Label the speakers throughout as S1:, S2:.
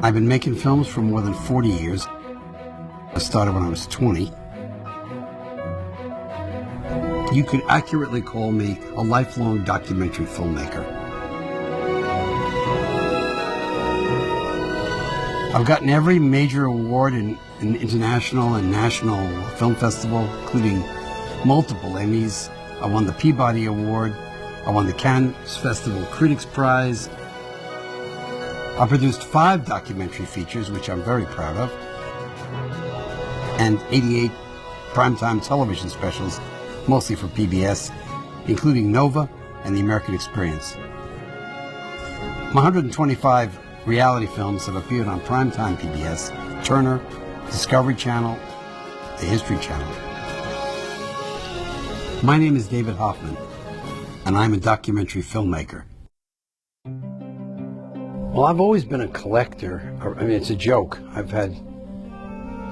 S1: I've been making films for more than 40 years. I started when I was 20. You could accurately call me a lifelong documentary filmmaker. I've gotten every major award in international and national film festival, including multiple Emmys. I won the Peabody Award. I won the Cannes Festival Critics Prize. I produced 5 documentary features, which I'm very proud of, and 88 primetime television specials, mostly for PBS, including Nova and The American Experience. My 125 reality films have appeared on primetime PBS, Turner, Discovery Channel, the History Channel. My name is David Hoffman, and I'm a documentary filmmaker. Well, I've always been a collector. I mean, it's a joke.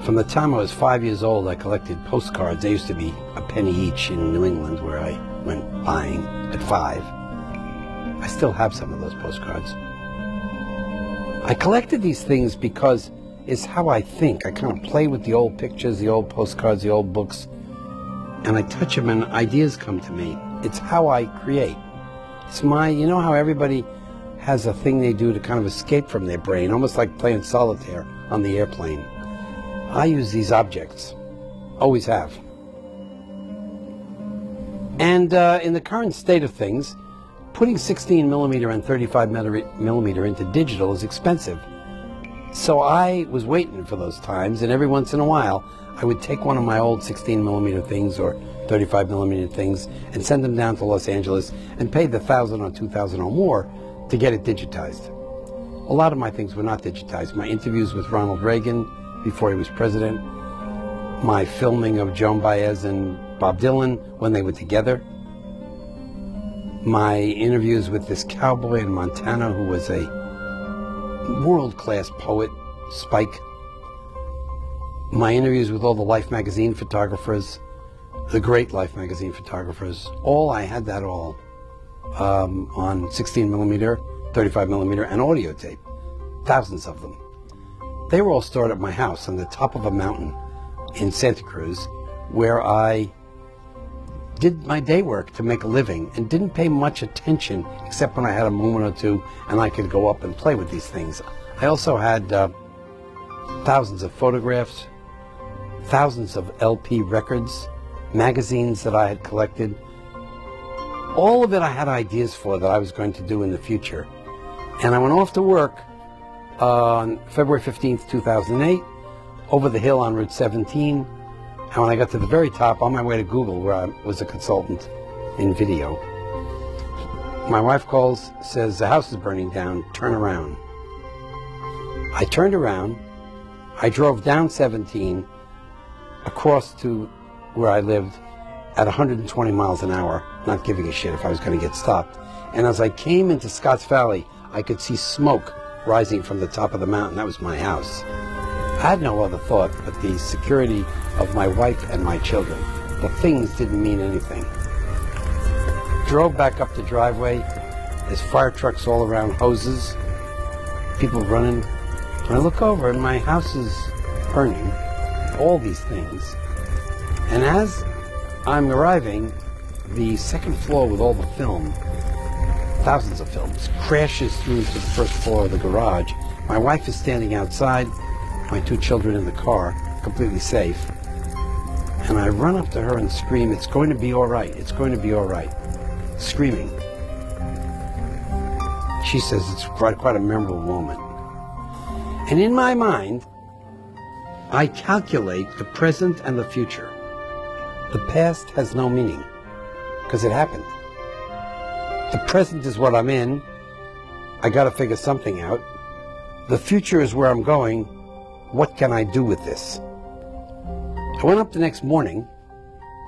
S1: From the time I was 5 years old, I collected postcards. They used to be a penny each in New England, where I went buying at 5. I still have some of those postcards. I collected these things because it's how I think. I kind of play with the old pictures, the old postcards, the old books, and I touch them and ideas come to me. It's how I create. It's you know how everybody has a thing they do to kind of escape from their brain, almost like playing solitaire on the airplane. I use these objects, always have. And in the current state of things, putting 16 millimeter and 35 millimeter into digital is expensive. So I was waiting for those times, and every once in a while, I would take one of my old 16 millimeter things or 35 millimeter things and send them down to Los Angeles and pay the $1,000 or $2,000 or more to get it digitized. A lot of my things were not digitized. My interviews with Ronald Reagan before he was president, my filming of Joan Baez and Bob Dylan when they were together, my interviews with this cowboy in Montana who was a world-class poet, Spike, my interviews with all the Life magazine photographers, the great Life magazine photographers, I had that all on 16 millimeter, 35 millimeter, and audio tape, thousands of them. They were all stored at my house on the top of a mountain in Santa Cruz, where I did my day work to make a living and didn't pay much attention except when I had a moment or two and I could go up and play with these things. I also had thousands of photographs, thousands of LP records, magazines that I had collected. All of it I had ideas for that I was going to do in the future. And I went off to work on February 15th, 2008, over the hill on Route 17. And when I got to the very top, on my way to Google, where I was a consultant in video, my wife calls, says, the house is burning down, turn around. I turned around, I drove down 17, across to where I lived, at 120 miles an hour, not giving a shit if I was going to get stopped. And as I came into Scotts Valley, I could see smoke rising from the top of the mountain. That was my house. I had no other thought but the security of my wife and my children. The things didn't mean anything. Drove back up the driveway. There's fire trucks all around, hoses, people running. And I look over and my house is burning, all these things. And as I'm arriving, the second floor with all the film, thousands of films, crashes through to the first floor of the garage. My wife is standing outside, my 2 children in the car, completely safe. And I run up to her and scream, it's going to be all right, it's going to be all right. Screaming. She says it's quite a memorable moment. And in my mind, I calculate the present and the future. The past has no meaning, because it happened. The present is what I'm in. I got to figure something out. The future is where I'm going. What can I do with this? I went up the next morning,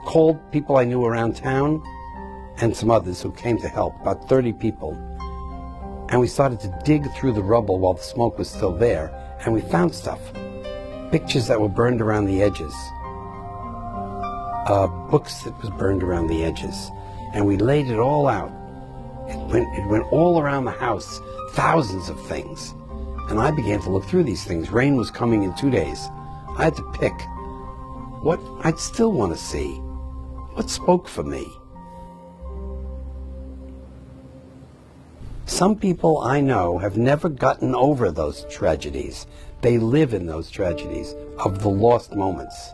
S1: called people I knew around town, and some others who came to help, about 30 people. And we started to dig through the rubble while the smoke was still there, and we found stuff. Pictures that were burned around the edges. Books that was burned around the edges. And we laid it all out. It went all around the house, thousands of things. And I began to look through these things. Rain was coming in 2 days. I had to pick what I'd still want to see, what spoke for me. Some people I know have never gotten over those tragedies. They live in those tragedies of the lost moments.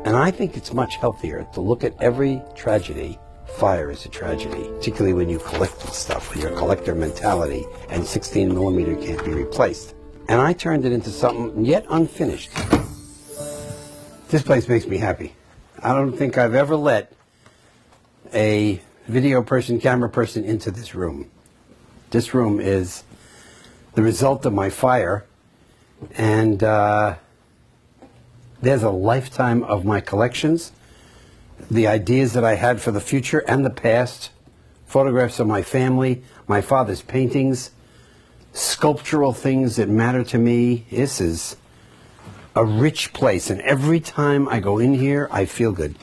S1: And I think it's much healthier to look at every tragedy. Fire is a tragedy, particularly when you collect stuff with your collector mentality, and 16 millimeter can't be replaced. And I turned it into something yet unfinished. This place makes me happy. I don't think I've ever let a video person, camera person into this room. This room is the result of my fire, and there's a lifetime of my collections, the ideas that I had for the future and the past, photographs of my family, my father's paintings, sculptural things that matter to me. This is a rich place, and every time I go in here, I feel good.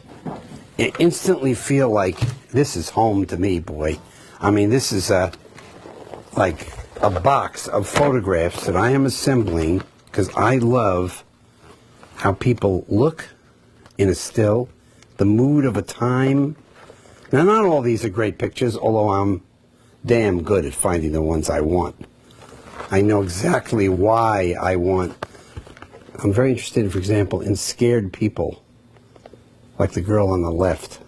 S1: I instantly feel like this is home to me, boy. I mean, this is like a box of photographs that I am assembling because I love how people look in a still, the mood of a time. Now, not all these are great pictures, although I'm damn good at finding the ones I want. I know exactly why I want. I'm very interested, for example, in scared people, like the girl on the left.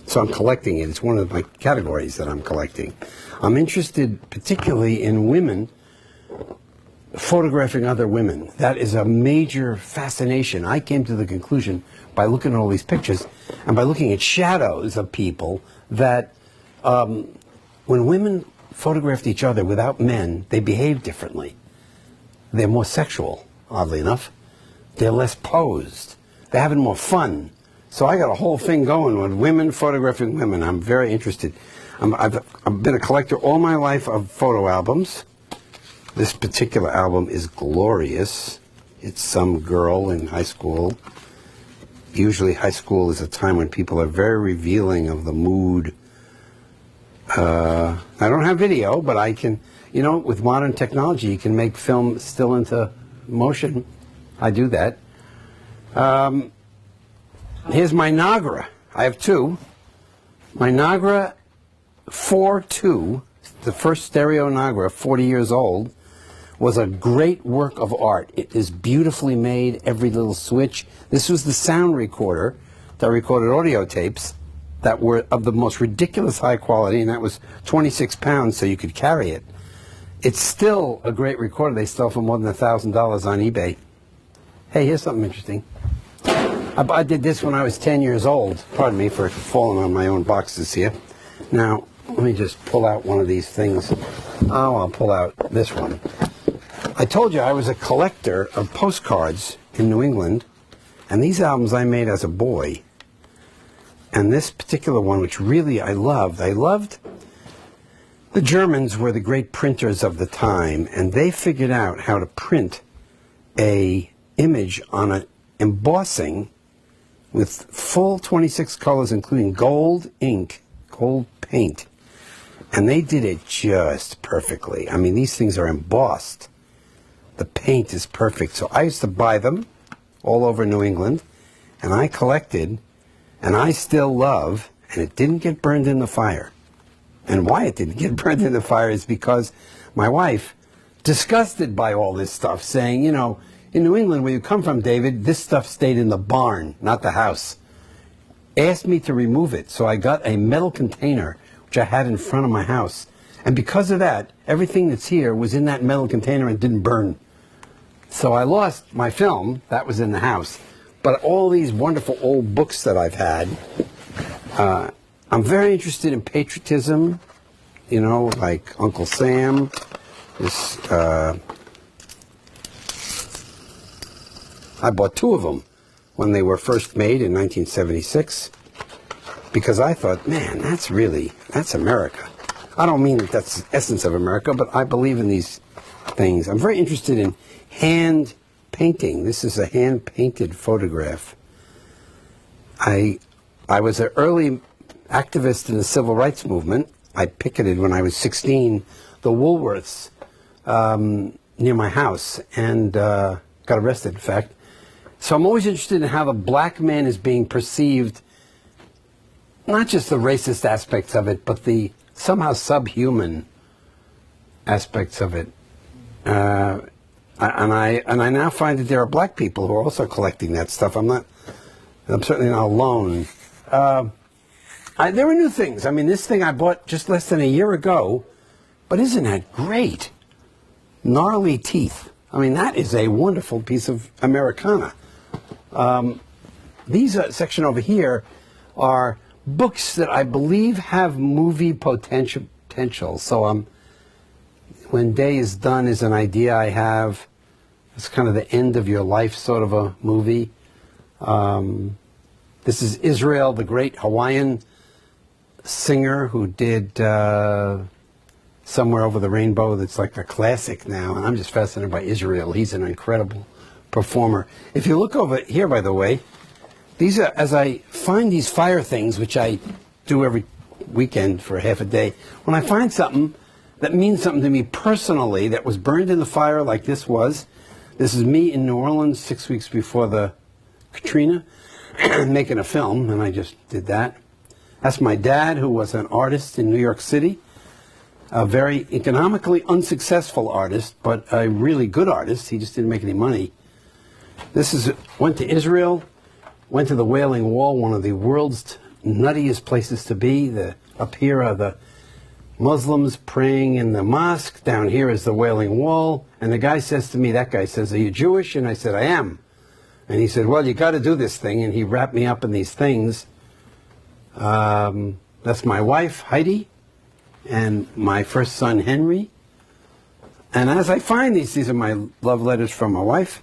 S1: So I'm collecting it. It's one of my categories that I'm collecting. I'm interested particularly in women photographing other women. That is a major fascination. I came to the conclusion by looking at all these pictures and by looking at shadows of people that when women photographed each other without men, they behave differently. They're more sexual, oddly enough. They're less posed. They're having more fun. So I got a whole thing going with women photographing women. I'm very interested. I've been a collector all my life of photo albums. This particular album is glorious. It's some girl in high school. Usually high school is a time when people are very revealing of the mood. I don't have video, but I can, you know, with modern technology, you can make film still into motion. I do that. Here's my Nagra. I have two. My Nagra 4.2, the first stereo Nagra, 40 years old, was a great work of art. It is beautifully made, every little switch. This was the sound recorder that recorded audio tapes that were of the most ridiculous high quality, and that was 26 pounds, so you could carry it. It's still a great recorder. They sell for more than $1,000 on eBay. Hey, here's something interesting. I did this when I was 10 years old. Pardon me for falling on my own boxes here. Now, let me just pull out one of these things. Oh, I'll pull out this one. I told you I was a collector of postcards in New England, and these albums I made as a boy. And this particular one, which really I loved the Germans were the great printers of the time, and they figured out how to print a image on an embossing with full 26 colors, including gold ink, gold paint. And they did it just perfectly. I mean, these things are embossed. The paint is perfect. So I used to buy them all over New England, and I collected, and I still love, and it didn't get burned in the fire. And why it didn't get burned in the fire is because my wife, disgusted by all this stuff, saying, you know, in New England, where you come from, David, this stuff stayed in the barn, not the house, asked me to remove it. So I got a metal container, which I had in front of my house. And because of that, everything that's here was in that metal container and didn't burn. So I lost my film, that was in the house. But all these wonderful old books that I've had, I'm very interested in patriotism, you know, like Uncle Sam. This, I bought two of them when they were first made in 1976 because I thought, man, that's America. I don't mean that that's the essence of America, but I believe in these things. I'm very interested in hand painting. This is a hand-painted photograph. I was an early activist in the civil rights movement, I picketed when I was 16 the Woolworths near my house, and got arrested, in fact. So I'm always interested in how the black man is being perceived, not just the racist aspects of it, but the somehow subhuman aspects of it. And I now find that there are black people who are also collecting that stuff. I'm certainly not alone. There were new things. I mean, this thing I bought just less than a year ago, but isn't that great? Gnarly Teeth. I mean, that is a wonderful piece of Americana. These section over here are books that I believe have movie potential. So When Day is Done is an idea I have. It's kind of the end of your life sort of a movie. This is Israel, the great Hawaiian singer who did Somewhere Over the Rainbow. That's like a classic now, and I'm just fascinated by Israel. He's an incredible performer. If you look over here, by the way, these are, as I find these fire things, which I do every weekend for half a day, when I find something that means something to me personally that was burned in the fire like this was, this is me in New Orleans 6 weeks before the Katrina, making a film, and I just did that. That's my dad, who was an artist in New York City, a very economically unsuccessful artist, but a really good artist. He just didn't make any money. Went to Israel, went to the Wailing Wall, one of the world's nuttiest places to be. Up here are the Muslims praying in the mosque. Down here is the Wailing Wall. And the guy says to me, that guy says, "Are you Jewish?" And I said, "I am." And he said, "Well, you got to do this thing." And he wrapped me up in these things. That's my wife, Heidi, and my first son, Henry. And as I find these are my love letters from my wife.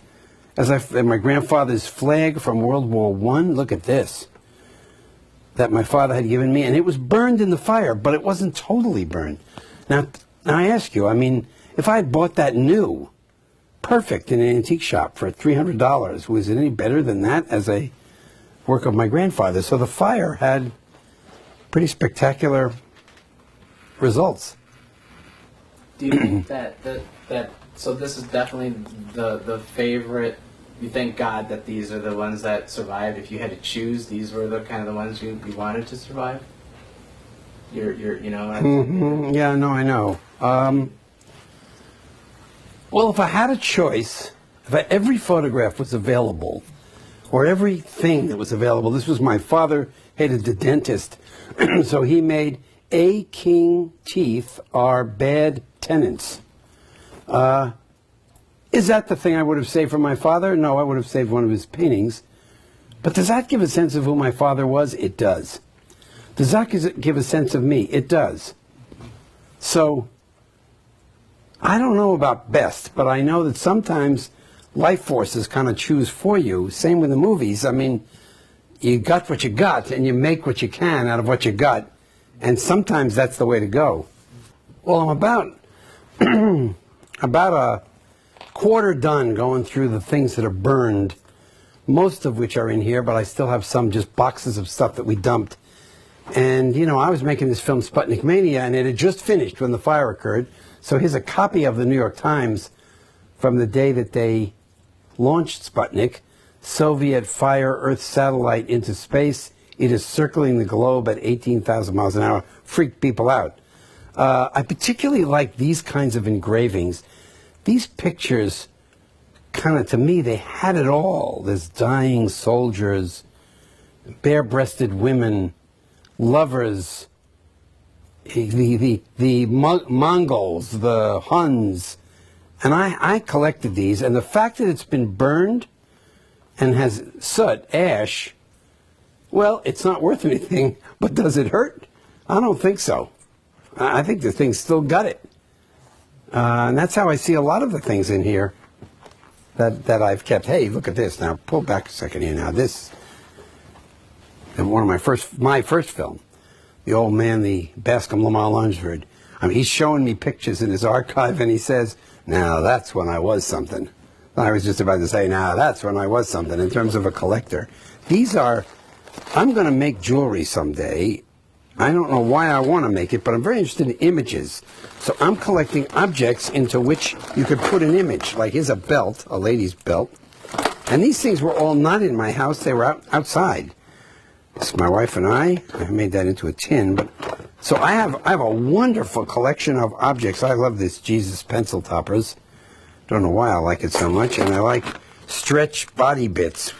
S1: And my grandfather's flag from World War I. Look at this. That my father had given me. And it was burned in the fire, but it wasn't totally burned. Now I ask you, I mean, if I had bought that new, perfect, in an antique shop for $300, was it any better than that as a work of my grandfather? So the fire had pretty spectacular results.
S2: Do you think that so this is definitely the favorite? You thank God that these are the ones that survived. If you had to choose, these were the kind of the ones you wanted to survive. You know.
S1: Yeah, no, I know. Well, if I had a choice, every photograph was available, or everything that was available. This was my father hated the dentist, so he made A king teeth are bad tenants. Is that the thing I would have saved from my father? No, I would have saved one of his paintings. But does that give a sense of who my father was? It does. Does that give a sense of me? It does. So, I don't know about best, but I know that sometimes life forces kind of choose for you. Same with the movies. I mean, you got what you got, and you make what you can out of what you got. And sometimes that's the way to go. Well, I'm about a quarter done going through the things that are burned, most of which are in here, but I still have some just boxes of stuff that we dumped. And, you know, I was making this film Sputnik Mania, and it had just finished when the fire occurred. So here's a copy of the New York Times from the day that they launched Sputnik. Soviet fire Earth satellite into space. It is circling the globe at 18,000 miles an hour. Freaked people out. I particularly like these kinds of engravings. These pictures, kind of, to me, they had it all. There's dying soldiers, bare-breasted women, lovers, the Mongols, the Huns. And I collected these, and the fact that it's been burned and has soot, ash, well, it's not worth anything, but does it hurt? I don't think so. I think the thing's still got it. And that's how I see a lot of the things in here that I've kept. Hey, look at this. Now, pull back a second here. Now, this is one of my first film, The Old Man, the Bascom Lamar Lunsford. I mean, he's showing me pictures in his archive, and he says, "Now, that's when I was something." I was just about to say, "Now, that's when I was something," in terms of a collector. These are, I'm going to make jewelry someday I don't know why I want to make it, but I'm very interested in images. So I'm collecting objects into which you could put an image. Like here's a belt, a lady's belt. And these things were all not in my house. They were outside. It's my wife and I made that into a tin. But so I have a wonderful collection of objects. I love this Jesus pencil toppers. Don't know why I like it so much. And I like stretch body bits.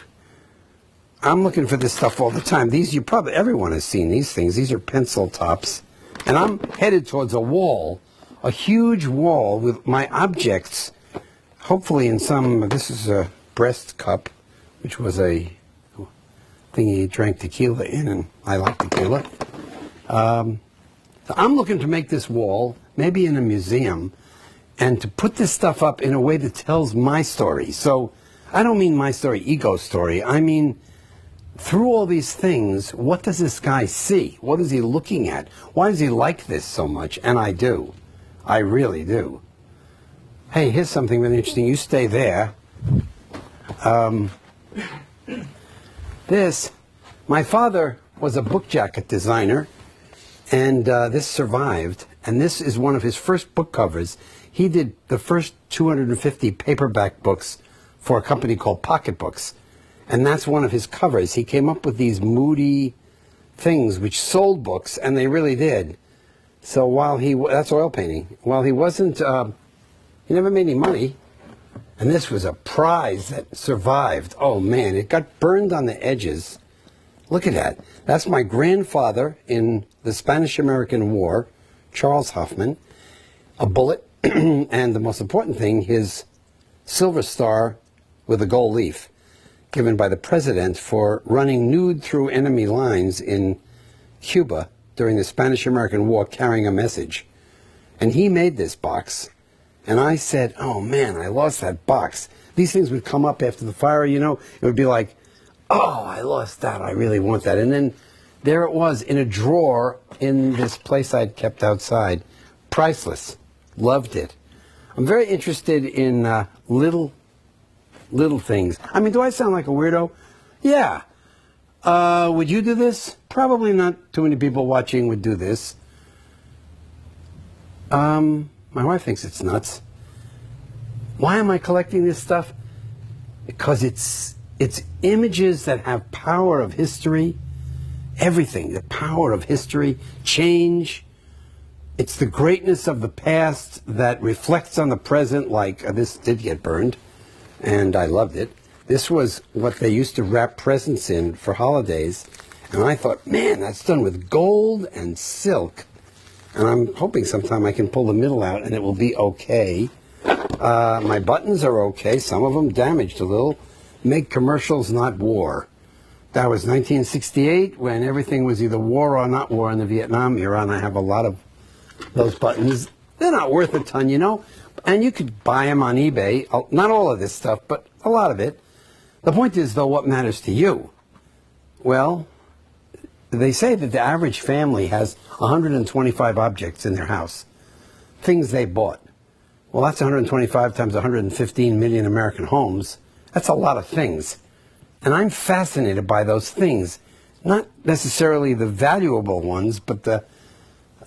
S1: I'm looking for this stuff all the time. These, everyone has seen these things. These are pencil tops. And I'm headed towards a wall, a huge wall with my objects, hopefully in some, this is a breast cup, which was a thing he drank tequila in, and I like tequila. So I'm looking to make this wall, maybe in a museum, and to put this stuff up in a way that tells my story. So I don't mean my story, ego story. I mean, through all these things, what does this guy see? What is he looking at? Why does he like this so much? And I do. I really do. Hey, here's something really interesting. You stay there. My father was a book jacket designer, and this survived. And this is one of his first book covers. He did the first 250 paperback books for a company called Pocket Books. And that's one of his covers. He came up with these moody things which sold books, and they really did. So while that's oil painting. While he wasn't, he never made any money. And this was a prize that survived. Oh man, it got burned on the edges. Look at that. That's my grandfather in the Spanish-American War, Charles Hoffman. A bullet, and the most important thing, his silver star with a gold leaf, given by the president for running nude through enemy lines in Cuba during the Spanish-American War carrying a message. And he made this box, and I said, oh man, I lost that box. These things would come up after the fire, you know, it would be like, oh, I lost that, I really want that. And then there it was in a drawer in this place I'd kept outside. Priceless. Loved it. I'm very interested in little things. I mean, do I sound like a weirdo? Yeah. Would you do this? Probably not too many people watching would do this. My wife thinks it's nuts. Why am I collecting this stuff? Because it's images that have power of history. Everything. The power of history. Change. It's the greatness of the past that reflects on the present, like this did get burned. And I loved it. This was what they used to wrap presents in for holidays. And I thought, man, that's done with gold and silk. And I'm hoping sometime I can pull the middle out and it will be okay. My buttons are okay. Some of them damaged a little. Make commercials, not war. That was 1968 when everything was either war or not war in the Vietnam era. And I have a lot of those buttons. They're not worth a ton, you know. And you could buy them on eBay. Not all of this stuff, but a lot of it. The point is, though, what matters to you? Well, they say that the average family has 125 objects in their house. Things they bought. Well, that's 125 times 115 million American homes. That's a lot of things. And I'm fascinated by those things. Not necessarily the valuable ones, but the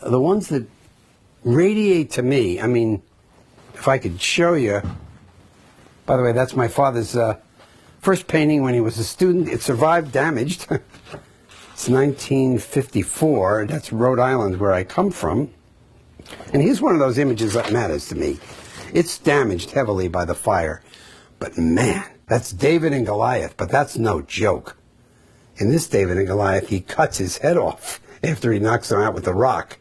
S1: ones that radiate to me. I mean, if I could show you. By the way, that's my father's first painting when he was a student. It survived damaged. It's 1954. That's Rhode Island, where I come from. And here's one of those images that matters to me. It's damaged heavily by the fire. But man, that's David and Goliath. But that's no joke. In this David and Goliath, he cuts his head off after he knocks him out with a rock.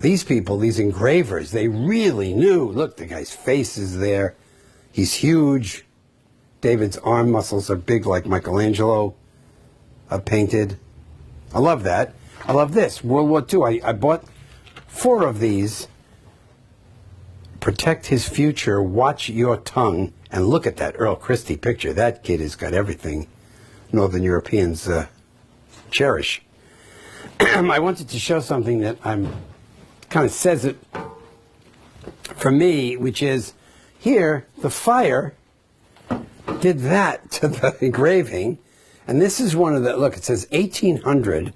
S1: These people, these engravers, they really knew. Look, the guy's face is there. He's huge. David's arm muscles are big like Michelangelo painted. I love that. I love this. World War II. I bought 4 of these. Protect his future. Watch your tongue. And look at that Earl Christie picture. That kid has got everything Northern Europeans cherish. I wanted to show something that kind of says it for me, which is here, the fire did that to the engraving. And this is one of the, look, it says 1800.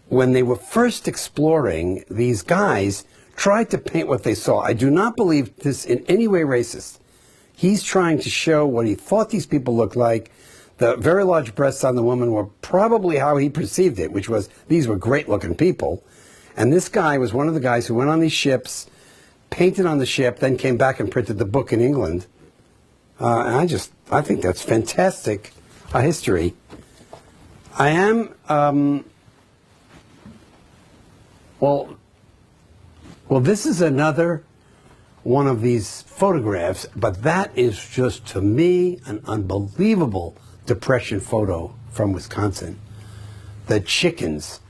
S1: when they were first exploring, these guys tried to paint what they saw. I do not believe this in any way racist. He's trying to show what he thought these people looked like. The very large breasts on the woman were probably how he perceived it, which was these were great-looking people. And this guy was one of the guys who went on these ships, painted on the ship, then came back and printed the book in England. And I think that's fantastic history. I am, well, this is another one of these photographs, but that is just, to me, an unbelievable Depression photo from Wisconsin. The chickens.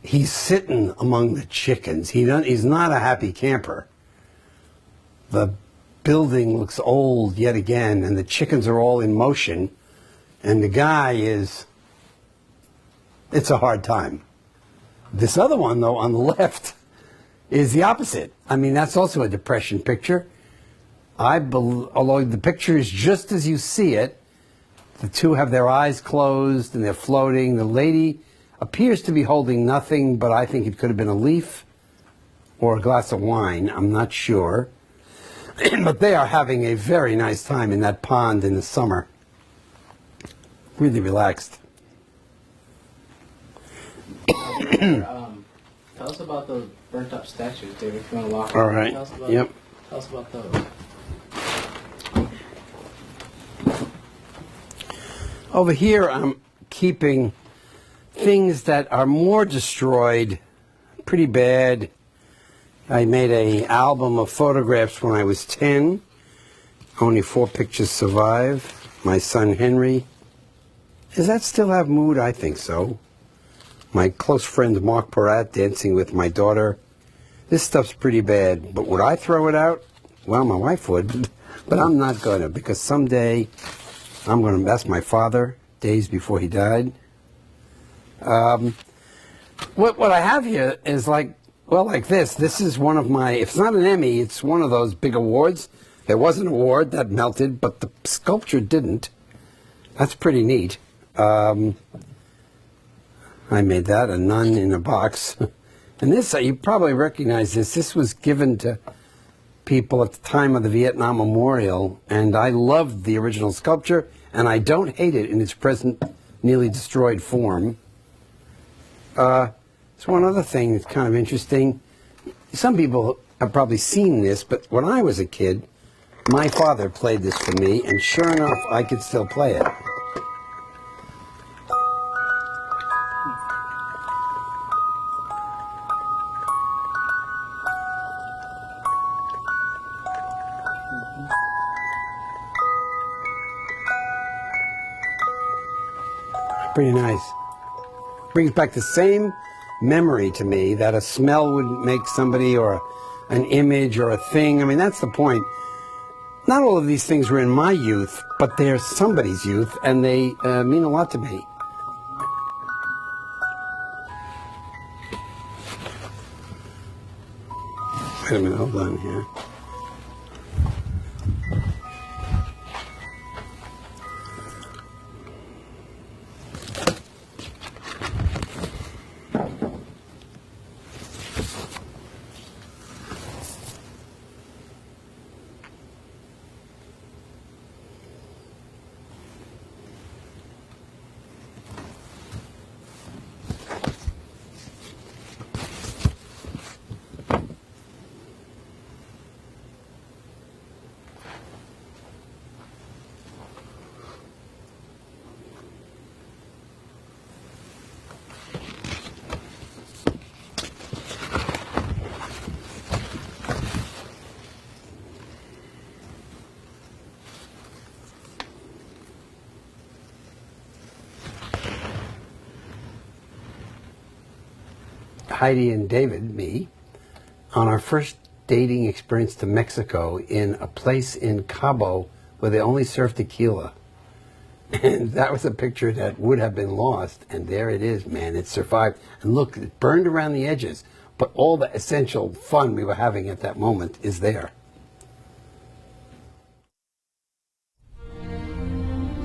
S1: He's sitting among the chickens. He's not a happy camper. The building looks old yet again, and the chickens are all in motion, and the guy is, it's a hard time. This other one, though, on the left, is the opposite. I mean, that's also a Depression picture. Although the picture is just as you see it, the two have their eyes closed and they're floating. The lady appears to be holding nothing, but I think it could have been a leaf or a glass of wine. I'm not sure. But they are having a very nice time in that pond in the summer. Really relaxed.
S2: Tell us about those burnt up statues, David, if you want to walk.
S1: All right.
S2: Tell us about those.
S1: Over here, I'm keeping things that are more destroyed, pretty bad. I made an album of photographs when I was 10. Only 4 pictures survive. My son Henry. Does that still have mood? I think so. My close friend Mark Peratt dancing with my daughter. This stuff's pretty bad, but would I throw it out? Well, my wife would, but I'm not going to, because someday I'm going to, that's my father, days before he died. What I have here is like this. This is one of my, if it's not an Emmy, it's one of those big awards. There was an award that melted, but the sculpture didn't. That's pretty neat. I made that, a nun in a box. And this, you probably recognize this. This was given to people at the time of the Vietnam Memorial, and I loved the original sculpture, and I don't hate it in its present nearly destroyed form. There's one other thing that's kind of interesting. Some people have probably seen this, but when I was a kid, my father played this for me, and sure enough, I could still play it. Pretty nice. Brings back the same memory to me that a smell would make somebody, or an image, or a thing. I mean, that's the point. Not all of these things were in my youth, but they're somebody's youth, and they mean a lot to me. Wait a minute, hold on here. Heidi and David, me, on our first dating experience to Mexico in a place in Cabo where they only serve tequila. And that was a picture that would have been lost, and there it is, man, it survived. And look, it burned around the edges, but all the essential fun we were having at that moment is there.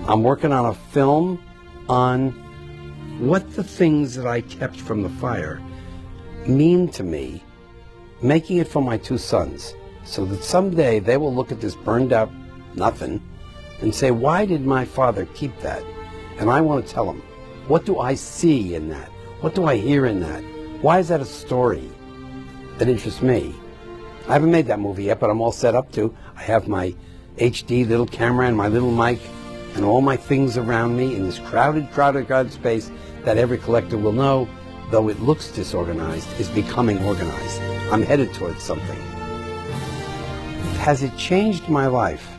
S1: I'm working on a film on what the things that I kept from the fire mean to me, making it for my two sons, so that someday they will look at this burned out nothing and say, why did my father keep that? And I want to tell them, what do I see in that? What do I hear in that? Why is that a story that interests me? I haven't made that movie yet, but I'm all set up to. I have my HD little camera and my little mic and all my things around me in this crowded space that every collector will know, though it looks disorganized, is becoming organized. I'm headed towards something. Has it changed my life?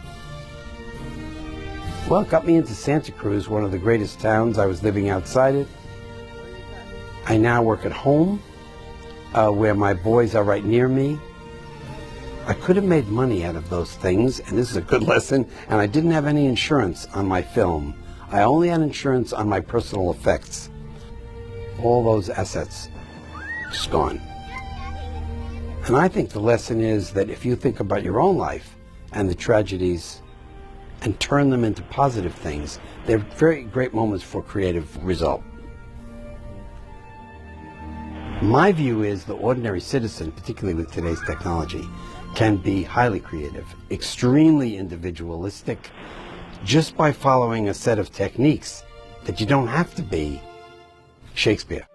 S1: Well, it got me into Santa Cruz, one of the greatest towns. I was living outside it. I now work at home, where my boys are right near me. I could have made money out of those things, and this is a good lesson, and I didn't have any insurance on my film. I only had insurance on my personal effects. All those assets just gone. And I think the lesson is that if you think about your own life and the tragedies and turn them into positive things, they're very great moments for creative result. My view is the ordinary citizen, particularly with today's technology, can be highly creative, extremely individualistic, just by following a set of techniques that you don't have to be Shakespeare.